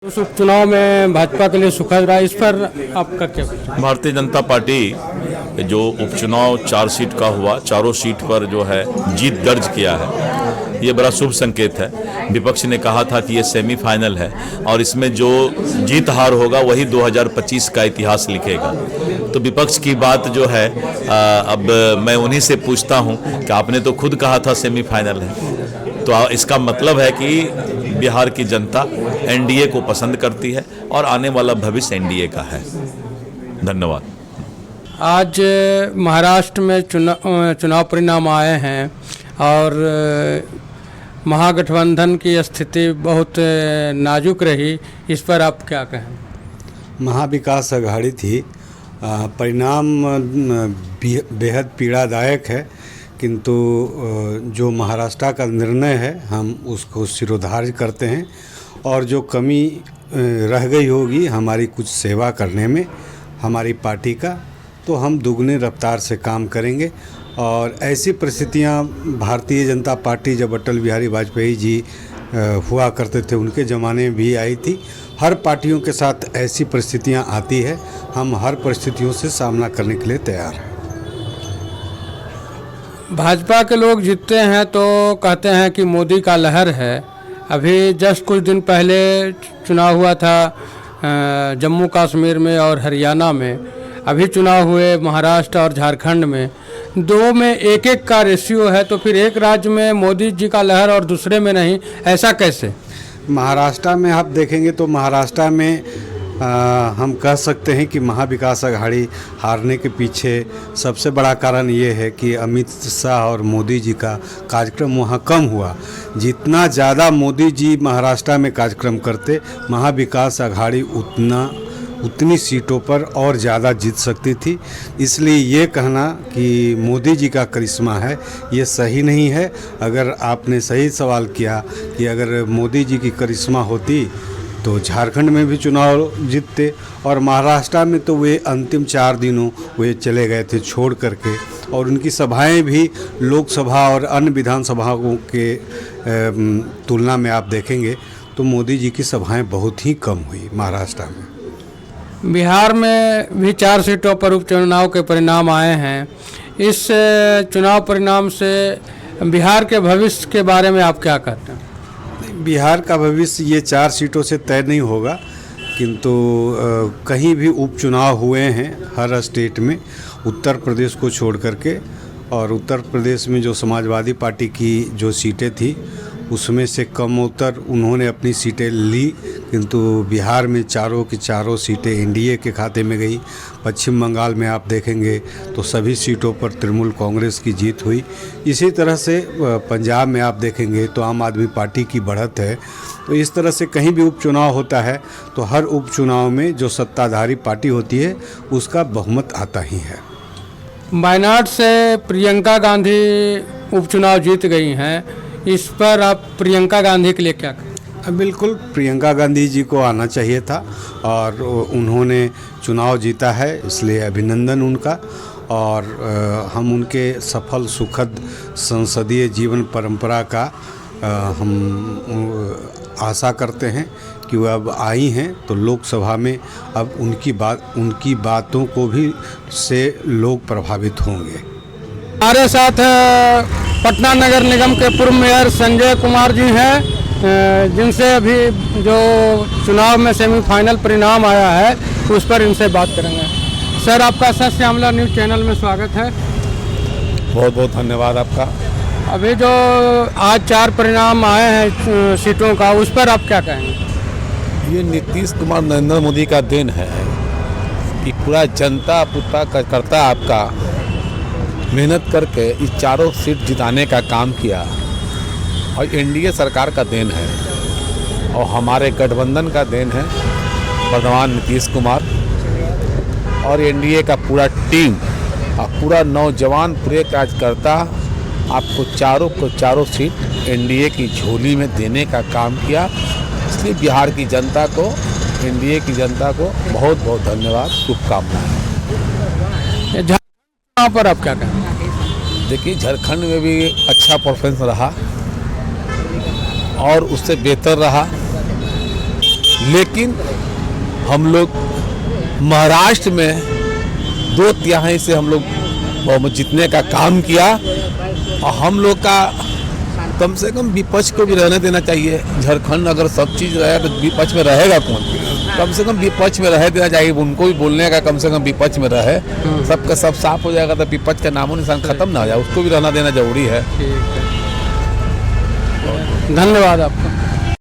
उस उपचुनाव में भाजपा के लिए सुखद रहा, इस पर आपका क्या? भारतीय जनता पार्टी जो उपचुनाव 4 सीट का हुआ, चारों सीट पर जो है जीत दर्ज किया है, ये बड़ा शुभ संकेत है। विपक्ष ने कहा था कि ये सेमीफाइनल है और इसमें जो जीत हार होगा वही 2025 का इतिहास लिखेगा। तो विपक्ष की बात जो है अब मैं उन्हीं से पूछता हूं कि आपने तो खुद कहा था सेमीफाइनल है, तो इसका मतलब है कि बिहार की जनता एनडीए को पसंद करती है और आने वाला भविष्य एनडीए का है। धन्यवाद। आज महाराष्ट्र में चुनाव परिणाम आए हैं और महागठबंधन की स्थिति बहुत नाजुक रही, इस पर आप क्या कहें? महाविकास आघाड़ी थी। परिणाम बेहद पीड़ादायक है, किंतु जो महाराष्ट्र का निर्णय है हम उसको सिरोधार्य करते हैं और जो कमी रह गई होगी हमारी कुछ सेवा करने में हमारी पार्टी का, तो हम दुगने रफ्तार से काम करेंगे। और ऐसी परिस्थितियां भारतीय जनता पार्टी जब अटल बिहारी वाजपेयी जी हुआ करते थे उनके ज़माने में भी आई थी। हर पार्टियों के साथ ऐसी परिस्थितियां आती है, हम हर परिस्थितियों से सामना करने के लिए तैयार हैं। भाजपा के लोग जीतते हैं तो कहते हैं कि मोदी का लहर है। अभी जस्ट कुछ दिन पहले चुनाव हुआ था जम्मू कश्मीर में और हरियाणा में, अभी चुनाव हुए महाराष्ट्र और झारखंड में, दो में एक एक का रेशियो है, तो फिर एक राज्य में मोदी जी का लहर और दूसरे में नहीं, ऐसा कैसे? महाराष्ट्र में आप देखेंगे तो महाराष्ट्र में हम कह सकते हैं कि महाविकास आघाड़ी हारने के पीछे सबसे बड़ा कारण ये है कि अमित शाह और मोदी जी का कार्यक्रम वहाँ कम हुआ। जितना ज़्यादा मोदी जी महाराष्ट्र में कार्यक्रम करते, महाविकास आघाड़ी उतनी सीटों पर और ज़्यादा जीत सकती थी। इसलिए ये कहना कि मोदी जी का करिश्मा है, ये सही नहीं है। अगर आपने सही सवाल किया कि अगर मोदी जी की करिश्मा होती तो झारखंड में भी चुनाव जीतते, और महाराष्ट्र में तो वे अंतिम 4 दिनों वे चले गए थे छोड़ करके, और उनकी सभाएं भी लोकसभा और अन्य विधानसभाओं के तुलना में आप देखेंगे तो मोदी जी की सभाएं बहुत ही कम हुई महाराष्ट्र में। बिहार में भी 4 सीटों पर उपचुनाव के परिणाम आए हैं। इस चुनाव परिणाम से बिहार के भविष्य के बारे में आप क्या कहते हैं? बिहार का भविष्य ये 4 सीटों से तय नहीं होगा, किंतु कहीं भी उपचुनाव हुए हैं हर स्टेट में, उत्तर प्रदेश को छोड़ करके, और उत्तर प्रदेश में जो समाजवादी पार्टी की जो सीटें थी उसमें से कमोतर उन्होंने अपनी सीटें ली, किंतु बिहार में चारों की चारों सीटें एनडीए के खाते में गई। पश्चिम बंगाल में आप देखेंगे तो सभी सीटों पर तृणमूल कांग्रेस की जीत हुई। इसी तरह से पंजाब में आप देखेंगे तो आम आदमी पार्टी की बढ़त है। तो इस तरह से कहीं भी उपचुनाव होता है तो हर उपचुनाव में जो सत्ताधारी पार्टी होती है उसका बहुमत आता ही है। वायनाड से प्रियंका गांधी उपचुनाव जीत गई हैं, इस पर आप प्रियंका गांधी के लिए क्या कहें? बिल्कुल, प्रियंका गांधी जी को आना चाहिए था और उन्होंने चुनाव जीता है, इसलिए अभिनंदन उनका। और हम उनके सफल सुखद संसदीय जीवन परंपरा का हम आशा करते हैं कि वह अब आई हैं तो लोकसभा में अब उनकी बातों को भी से लोग प्रभावित होंगे। हमारे साथ पटना नगर निगम के पूर्व मेयर संजय कुमार जी हैं, जिनसे अभी जो चुनाव में सेमीफाइनल परिणाम आया है उस पर इनसे बात करेंगे। सर, आपका सच श्यामला न्यूज़ चैनल में स्वागत है। बहुत बहुत धन्यवाद आपका। अभी जो आज 4 परिणाम आए हैं सीटों का, उस पर आप क्या कहेंगे? ये नीतीश कुमार नरेंद्र मोदी का देन है कि पूरा जनता पुता करता आपका मेहनत करके इस चारों सीट जिताने का काम किया, और एनडीए सरकार का देन है और हमारे गठबंधन का देन है वर्तमान नीतीश कुमार और एनडीए का पूरा टीम और पूरा नौजवान पूरे कार्यकर्ता आपको चारों सीट एनडीए की झोली में देने का काम किया। इसलिए बिहार की जनता को, एनडीए की जनता को बहुत बहुत धन्यवाद, शुभकामनाएं। झारखंड पर आप क्या कहें? देखिए, झारखंड में भी अच्छा परफॉर्मेंस रहा और उससे बेहतर रहा लेकिन हम लोग महाराष्ट्र में 2/3 से हम लोग बहुमत जीतने का काम किया और हम लोग का कम से कम विपक्ष को भी रहने देना चाहिए। झारखंड अगर सब चीज़ रहे तो विपक्ष में रहेगा कौन? कम से कम विपक्ष में रह देना चाहिए, उनको भी बोलने का कम से कम विपक्ष में रहे। सबका सब साफ हो जाएगा तो विपक्ष का नामो निशान खत्म ना हो जाए, उसको भी रहना देना जरूरी है। ठीक है, धन्यवाद आपका।